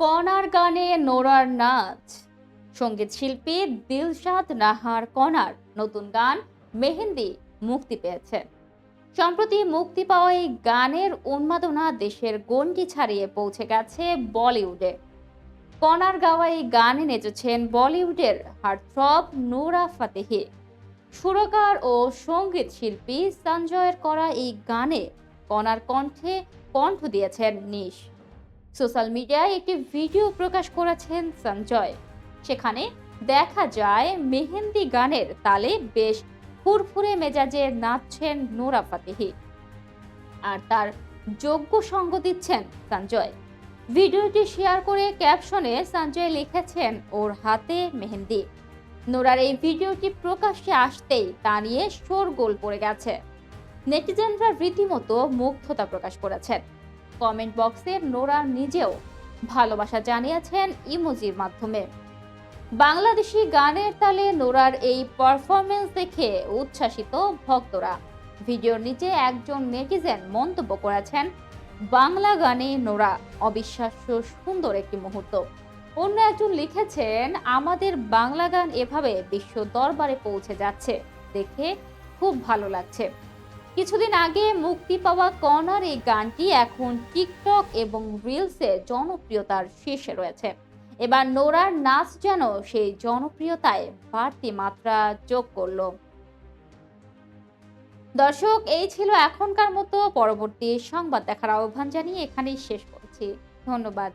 কণার গানে নোরার নাচ। সঙ্গীত শিল্পী দিলশাদ নাহার কণার নতুন গান মেহেন্দি মুক্তি পেয়েছে। সম্প্রতি মুক্তি পাওয়া এই গানের উন্মাদনা দেশের গণ্ডি ছাড়িয়ে পৌঁছে গেছে বলিউডে। কণার গাওয়া এই গানে নেচেছেন বলিউডের হার্টথ্রব নোরা ফাতেহি। সুরকার ও সঙ্গীত শিল্পী সঞ্জয়ের করা এই গানে কণার কণ্ঠে কণ্ঠ দিয়েছেন নিশ। সোশ্যাল মিডিয়ায় একটি ভিডিও প্রকাশ করেছেন সঞ্জয়। সেখানে দেখা যায় মেহেন্দি গানের তালে বেশ ফুরফুরে মেজাজে নাচছেন নোরা ফাতেহি, আর তার যোগ্য সঙ্গ দিচ্ছেন সঞ্জয়। ভিডিওটি শেয়ার করে ক্যাপশনে সঞ্জয় লিখেছেন, ওর হাতে মেহেন্দি। নোরার এই ভিডিওটি প্রকাশ্যে আসতেই তা নিয়ে শোরগোল পড়ে গেছে। নেটিজেনরা রীতিমতো মুগ্ধতা প্রকাশ করেছেন। কমেন্ট বক্সে নোরা নিজেও ভালোবাসা জানিয়েছেন ইমোজির মাধ্যমে। বাংলাদেশি গানের তালে নোরার এই পারফরমেন্স দেখে উচ্ছ্বাসিত ভক্তরা। ভিডিওর নিচে একজন নেটিজেন মন্তব্য করেছেন, বাংলা গানে নোরা অবিশ্বাস্য সুন্দর একটি মুহূর্ত। অন্য একজন লিখেছেন, আমাদের বাংলা গান এভাবে বিশ্ব দরবারে পৌঁছে যাচ্ছে দেখে খুব ভালো লাগছে। কিছুদিন আগে মুক্তি পাওয়া কণার এই গানটি এখন টিকটক এবং রিলসে জনপ্রিয়তার শীর্ষে রয়েছে। এবার নোরার নাচ যেন সেই জনপ্রিয়তায় বাড়তি মাত্রা যোগ করলো। দর্শক, এই ছিল এখনকার মতো। পরবর্তী সংবাদ দেখার আহ্বান জানিয়ে এখানেই শেষ করছি। ধন্যবাদ।